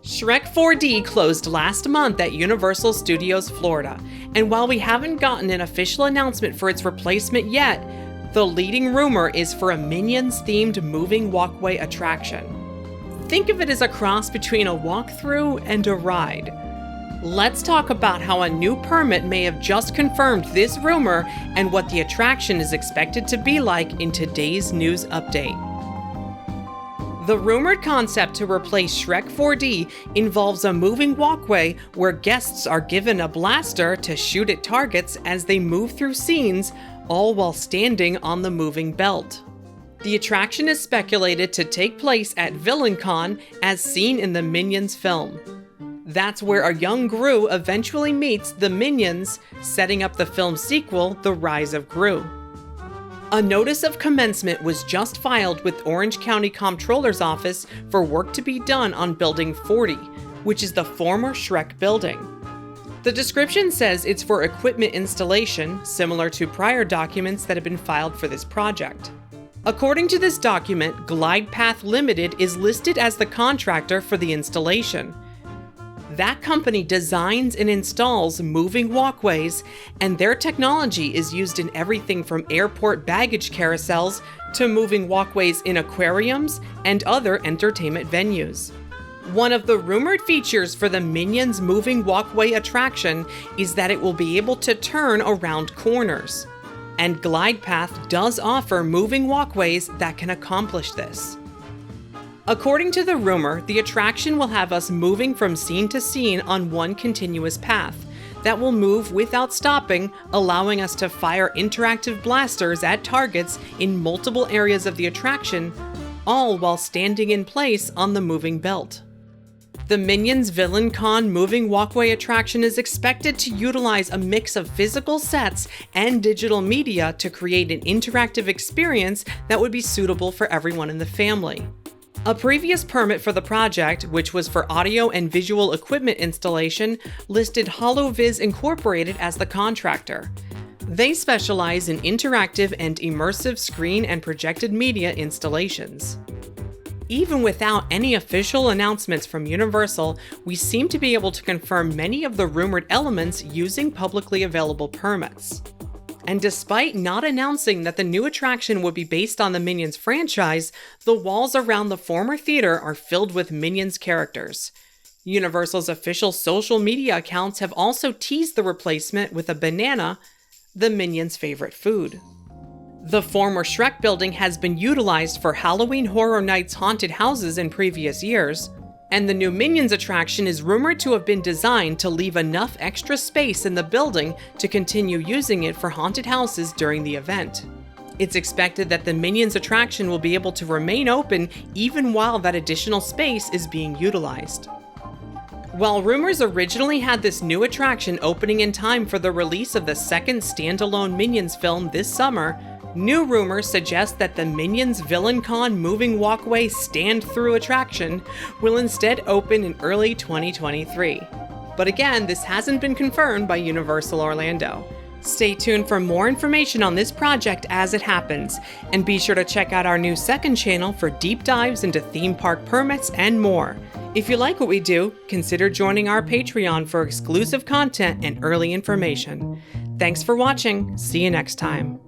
Shrek 4D closed last month at Universal Studios Florida, and while we haven't gotten an official announcement for its replacement yet, the leading rumor is for a Minions-themed moving walkway attraction. Think of it as a cross between a walkthrough and a ride. Let's talk about how a new permit may have just confirmed this rumor and what the attraction is expected to be like in today's news update. The rumored concept to replace Shrek 4D involves a moving walkway where guests are given a blaster to shoot at targets as they move through scenes, all while standing on the moving belt. The attraction is speculated to take place at VillainCon as seen in the Minions film. That's where a young Gru eventually meets the Minions, setting up the film's sequel, The Rise of Gru. A notice of commencement was just filed with Orange County Comptroller's Office for work to be done on Building 40, which is the former Shrek building. The description says it's for equipment installation, similar to prior documents that have been filed for this project. According to this document, Glide Path Limited is listed as the contractor for the installation. That company designs and installs moving walkways, and their technology is used in everything from airport baggage carousels to moving walkways in aquariums and other entertainment venues. One of the rumored features for the Minions moving walkway attraction is that it will be able to turn around corners. And Glide Path does offer moving walkways that can accomplish this. According to the rumor, the attraction will have us moving from scene to scene on one continuous path that will move without stopping, allowing us to fire interactive blasters at targets in multiple areas of the attraction, all while standing in place on the moving belt. The Minions VillainCon moving walkway attraction is expected to utilize a mix of physical sets and digital media to create an interactive experience that would be suitable for everyone in the family. A previous permit for the project, which was for audio and visual equipment installation, listed HoloViz Incorporated as the contractor. They specialize in interactive and immersive screen and projected media installations. Even without any official announcements from Universal, we seem to be able to confirm many of the rumored elements using publicly available permits. And despite not announcing that the new attraction would be based on the Minions franchise, the walls around the former theater are filled with Minions characters. Universal's official social media accounts have also teased the replacement with a banana, the Minions' favorite food. The former Shrek building has been utilized for Halloween Horror Nights haunted houses in previous years, and the new Minions attraction is rumored to have been designed to leave enough extra space in the building to continue using it for haunted houses during the event. It's expected that the Minions attraction will be able to remain open even while that additional space is being utilized. While rumors originally had this new attraction opening in time for the release of the second standalone Minions film this summer, new rumors suggest that the Minions VillainCon moving walkway stand-through attraction will instead open in early 2023. But again, this hasn't been confirmed by Universal Orlando. Stay tuned for more information on this project as it happens, and be sure to check out our new second channel for deep dives into theme park permits and more. If you like what we do, consider joining our Patreon for exclusive content and early information. Thanks for watching. See you next time.